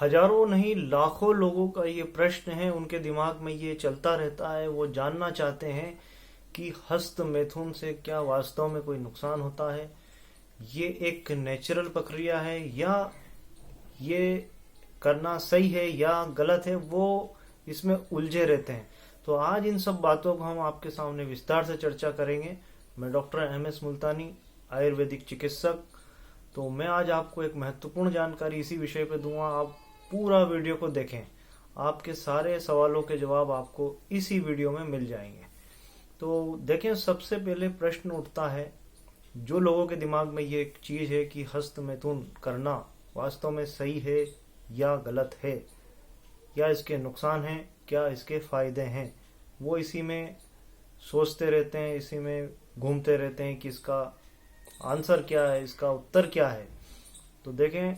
हजारों नहीं लाखों लोगों का ये प्रश्न है, उनके दिमाग में ये चलता रहता है। वो जानना चाहते हैं कि हस्त मैथुन से क्या वास्तव में कोई नुकसान होता है, ये एक नेचुरल प्रक्रिया है या ये करना सही है या गलत है, वो इसमें उलझे रहते हैं। तो आज इन सब बातों को हम आपके सामने विस्तार से चर्चा करेंगे। मैं डॉक्टर MS मुल्तानी, आयुर्वेदिक चिकित्सक। तो मैं आज आपको एक महत्वपूर्ण जानकारी इसी विषय पे दूंगा। आप पूरा वीडियो को देखें, आपके सारे सवालों के जवाब आपको इसी वीडियो में मिल जाएंगे। तो देखें, सबसे पहले प्रश्न उठता है जो लोगों के दिमाग में ये एक चीज है कि हस्त मैथुन करना वास्तव में सही है या गलत है, क्या इसके नुकसान हैं, क्या इसके फायदे हैं। वो इसी में सोचते रहते हैं, इसी में घूमते रहते हैं कि इसका आंसर क्या है, इसका उत्तर क्या है। तो देखें,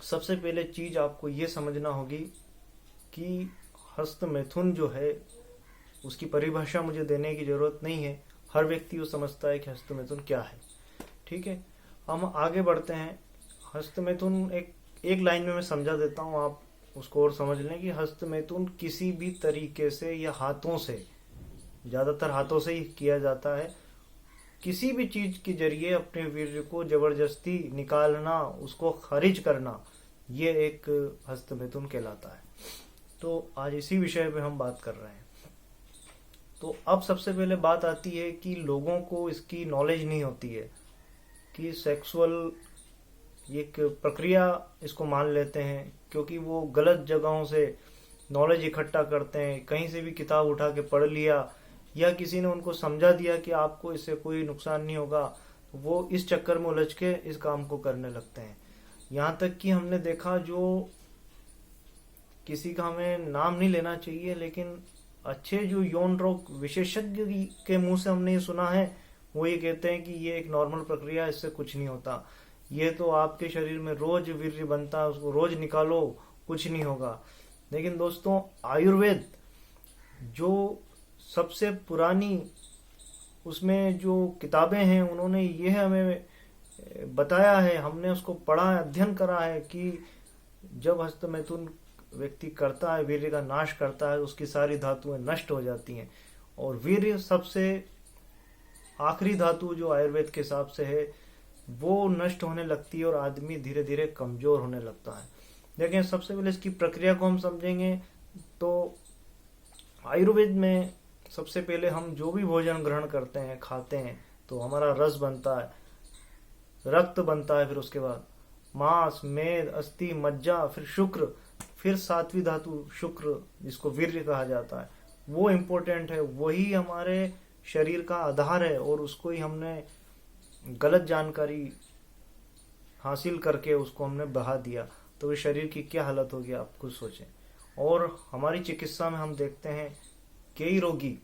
सबसे पहले चीज आपको ये समझना होगी कि हस्त मैथुन जो है उसकी परिभाषा मुझे देने की जरूरत नहीं है। हर व्यक्ति वो समझता है कि हस्त मैथुन क्या है। ठीक है, हम आगे बढ़ते हैं। हस्त मैथुन एक लाइन में मैं समझा देता हूँ, आप उसको और समझ लें कि हस्त मैथुन किसी भी तरीके से या हाथों से, ज्यादातर हाथों से ही किया जाता है, किसी भी चीज के जरिए अपने वीर्य को जबरदस्ती निकालना, उसको खारिज करना, ये एक हस्त मैथुन कहलाता है। तो आज इसी विषय पे हम बात कर रहे हैं। तो अब सबसे पहले बात आती है कि लोगों को इसकी नॉलेज नहीं होती है कि सेक्सुअल एक प्रक्रिया इसको मान लेते हैं, क्योंकि वो गलत जगहों से नॉलेज इकट्ठा करते हैं। कहीं से भी किताब उठा के पढ़ लिया या किसी ने उनको समझा दिया कि आपको इससे कोई नुकसान नहीं होगा, वो इस चक्कर में उलझ के इस काम को करने लगते हैं। यहाँ तक कि हमने देखा, जो किसी का हमें नाम नहीं लेना चाहिए, लेकिन अच्छे जो यौन रोग विशेषज्ञ के मुंह से हमने ये सुना है, वो ये कहते हैं कि ये एक नॉर्मल प्रक्रिया है, इससे कुछ नहीं होता, ये तो आपके शरीर में रोज वीर्य बनता है, उसको रोज निकालो, कुछ नहीं होगा। लेकिन दोस्तों, आयुर्वेद जो सबसे पुरानी उसमें जो किताबें हैं, उन्होंने ये हमें बताया है, हमने उसको पढ़ा है, अध्ययन करा है कि जब हस्त मैथुन व्यक्ति करता है, वीर्य का नाश करता है, उसकी सारी धातुएं नष्ट हो जाती हैं। और वीर्य सबसे आखिरी धातु जो आयुर्वेद के हिसाब से है, वो नष्ट होने लगती है और आदमी धीरे धीरे कमजोर होने लगता है। देखें, सबसे पहले इसकी प्रक्रिया को हम समझेंगे तो आयुर्वेद में सबसे पहले हम जो भी भोजन ग्रहण करते हैं, खाते हैं, तो हमारा रस बनता है, रक्त बनता है, फिर उसके बाद मांस, मेद, अस्थि, मज्जा, फिर शुक्र, फिर सातवीं धातु शुक्र जिसको वीर्य कहा जाता है, वो इम्पोर्टेंट है। वही हमारे शरीर का आधार है और उसको ही हमने गलत जानकारी हासिल करके उसको हमने बहा दिया, तो इस शरीर की क्या हालत होगी आप खुद सोचें। और हमारी चिकित्सा में हम देखते हैं कई रोगी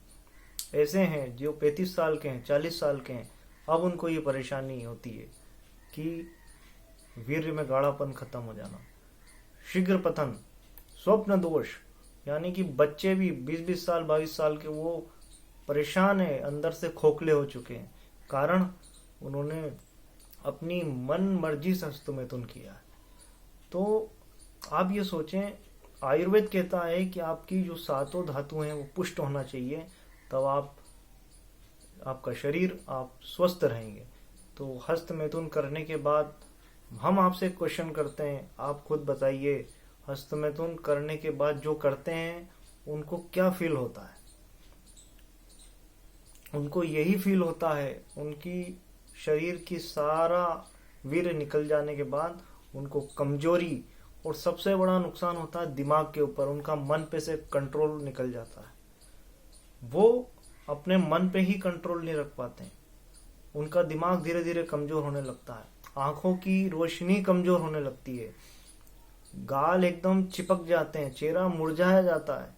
ऐसे हैं जो 35 साल के हैं, 40 साल के हैं, अब उनको ये परेशानी होती है कि वीर्य में गाढ़ापन खत्म हो जाना, शीघ्र पतन, स्वप्न दोष, यानी कि बच्चे भी 20-20 साल, 22 साल के, वो परेशान है, अंदर से खोखले हो चुके हैं, कारण उन्होंने अपनी मन मर्जी से हस्त मैथुन किया है। तो आप ये सोचें, आयुर्वेद कहता है कि आपकी जो सातों धातु हैं वो पुष्ट होना चाहिए, तब आपका शरीर, आप स्वस्थ रहेंगे। तो हस्त मैथुन करने के बाद हम आपसे क्वेश्चन करते हैं, आप खुद बताइए, हस्त मैथुन करने के बाद जो करते हैं उनको क्या फील होता है। उनको यही फील होता है, उनकी शरीर की सारा वीर्य निकल जाने के बाद उनको कमजोरी, और सबसे बड़ा नुकसान होता है दिमाग के ऊपर, उनका मन पे से कंट्रोल निकल जाता है, वो अपने मन पे ही कंट्रोल नहीं रख पाते हैं, उनका दिमाग धीरे धीरे कमजोर होने लगता है, आंखों की रोशनी कमजोर होने लगती है, गाल एकदम चिपक जाते हैं, चेहरा मुरझाया जाता है,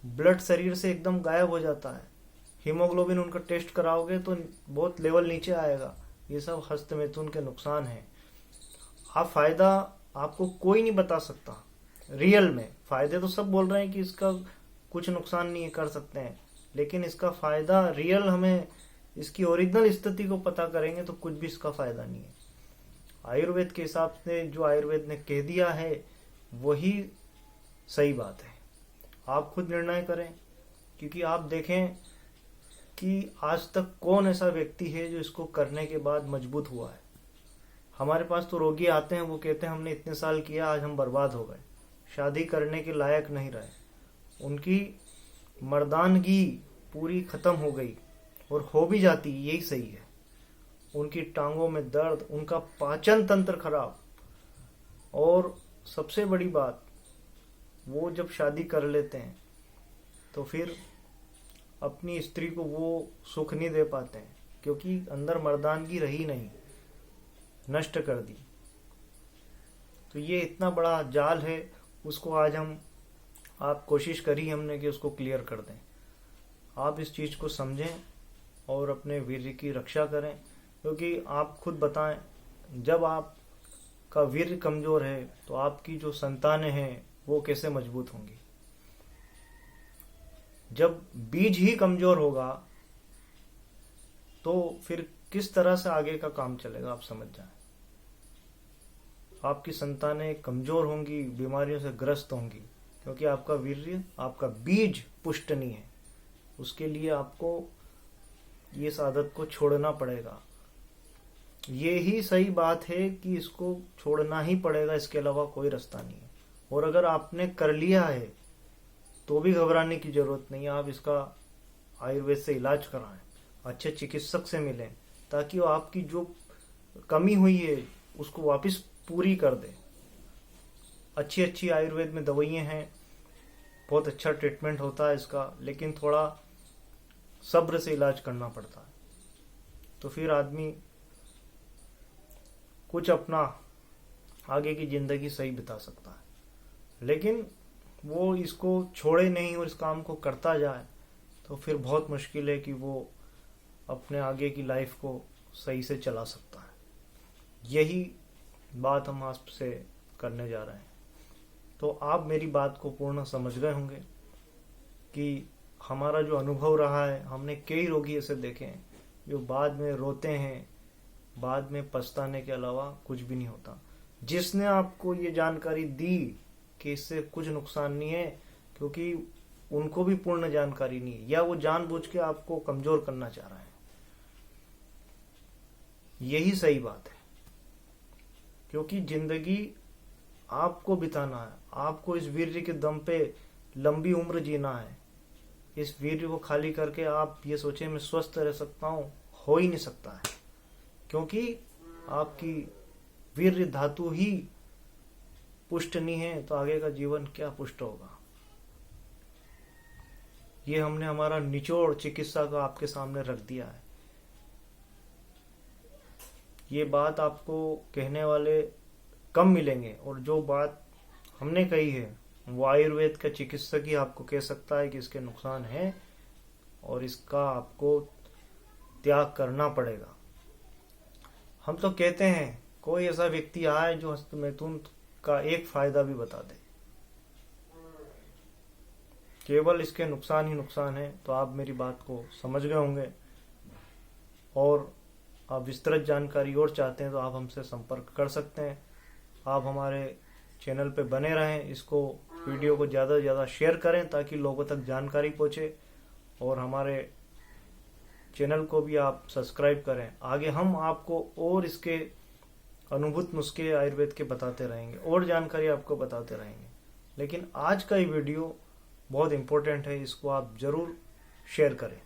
ब्लड शरीर से एकदम गायब हो जाता है, हीमोग्लोबिन उनका टेस्ट कराओगे तो बहुत लेवल नीचे आएगा। ये सब हस्त मैथुन के नुकसान हैं। आप फायदा आपको कोई नहीं बता सकता, रियल में फायदे तो सब बोल रहे हैं कि इसका कुछ नुकसान नहीं कर सकते हैं, लेकिन इसका फायदा रियल, हमें इसकी ओरिजिनल स्थिति को पता करेंगे तो कुछ भी इसका फायदा नहीं है। आयुर्वेद के हिसाब से जो आयुर्वेद ने कह दिया है वही सही बात है। आप खुद निर्णय करें, क्योंकि आप देखें कि आज तक कौन ऐसा व्यक्ति है जो इसको करने के बाद मजबूत हुआ है। हमारे पास तो रोगी आते हैं, वो कहते हैं हमने इतने साल किया, आज हम बर्बाद हो गए, शादी करने के लायक नहीं रहे, उनकी मर्दानगी पूरी खत्म हो गई, और हो भी जाती, यही सही है। उनकी टांगों में दर्द, उनका पाचन तंत्र खराब, और सबसे बड़ी बात, वो जब शादी कर लेते हैं तो फिर अपनी स्त्री को वो सुख नहीं दे पाते हैं, क्योंकि अंदर मर्दानगी रही नहीं, नष्ट कर दी। तो ये इतना बड़ा जाल है, उसको आज आप कोशिश करी हमने कि उसको क्लियर कर दें। आप इस चीज को समझें और अपने वीर्य की रक्षा करें, क्योंकि आप खुद बताएं, जब आपका वीर्य कमजोर है तो आपकी जो संतानें हैं वो कैसे मजबूत होंगी। जब बीज ही कमजोर होगा तो फिर किस तरह से आगे का काम चलेगा, आप समझ जाएं। आपकी संतानें कमजोर होंगी, बीमारियों से ग्रस्त होंगी, क्योंकि आपका वीर्य, आपका बीज पुष्ट नहीं है। उसके लिए आपको ये आदत को छोड़ना पड़ेगा। ये ही सही बात है कि इसको छोड़ना ही पड़ेगा, इसके अलावा कोई रास्ता नहीं है। और अगर आपने कर लिया है तो भी घबराने की जरूरत नहीं है। आप इसका आयुर्वेद से इलाज कराएं, अच्छे चिकित्सक से मिलें, ताकि वो आपकी जो कमी हुई है उसको वापस पूरी कर दे। अच्छी अच्छी आयुर्वेद में दवाइयां हैं, बहुत अच्छा ट्रीटमेंट होता है इसका, लेकिन थोड़ा सब्र से इलाज करना पड़ता है। तो फिर आदमी कुछ अपना आगे की जिंदगी सही बिता सकता है। लेकिन वो इसको छोड़े नहीं और इस काम को करता जाए तो फिर बहुत मुश्किल है कि वो अपने आगे की लाइफ को सही से चला सकता है। यही बात हम आपसे करने जा रहे हैं। तो आप मेरी बात को पूर्ण समझ गए होंगे कि हमारा जो अनुभव रहा है, हमने कई रोगी ऐसे देखे हैं जो बाद में रोते हैं, बाद में पछताने के अलावा कुछ भी नहीं होता। जिसने आपको ये जानकारी दी कि इससे कुछ नुकसान नहीं है, क्योंकि उनको भी पूर्ण जानकारी नहीं है, या वो जानबूझ के आपको कमजोर करना चाह रहा है। यही सही बात है, क्योंकि जिंदगी आपको बिताना है, आपको इस वीर्य के दम पे लंबी उम्र जीना है। इस वीर्य को खाली करके आप ये सोचे मैं स्वस्थ रह सकता हूं, हो ही नहीं सकता है, क्योंकि आपकी वीर्य धातु ही पुष्ट नहीं है तो आगे का जीवन क्या पुष्ट होगा। ये हमने हमारा निचोड़ चिकित्सा का आपके सामने रख दिया है। ये बात आपको कहने वाले कम मिलेंगे, और जो बात हमने कही है वो आयुर्वेद का चिकित्सक ही आपको कह सकता है कि इसके नुकसान है और इसका आपको त्याग करना पड़ेगा। हम तो कहते हैं कोई ऐसा व्यक्ति आए जो हस्तमैथुन का एक फायदा भी बता दे, केवल इसके नुकसान ही नुकसान है। तो आप मेरी बात को समझ गए होंगे, और आप विस्तृत जानकारी और चाहते हैं तो आप हमसे संपर्क कर सकते हैं। आप हमारे चैनल पे बने रहें, इसको वीडियो को ज़्यादा से ज़्यादा शेयर करें ताकि लोगों तक जानकारी पहुंचे, और हमारे चैनल को भी आप सब्सक्राइब करें। आगे हम आपको और इसके अनुभूत नुस्खे आयुर्वेद के बताते रहेंगे और जानकारी आपको बताते रहेंगे। लेकिन आज का ये वीडियो बहुत इंपॉर्टेंट है, इसको आप जरूर शेयर करें।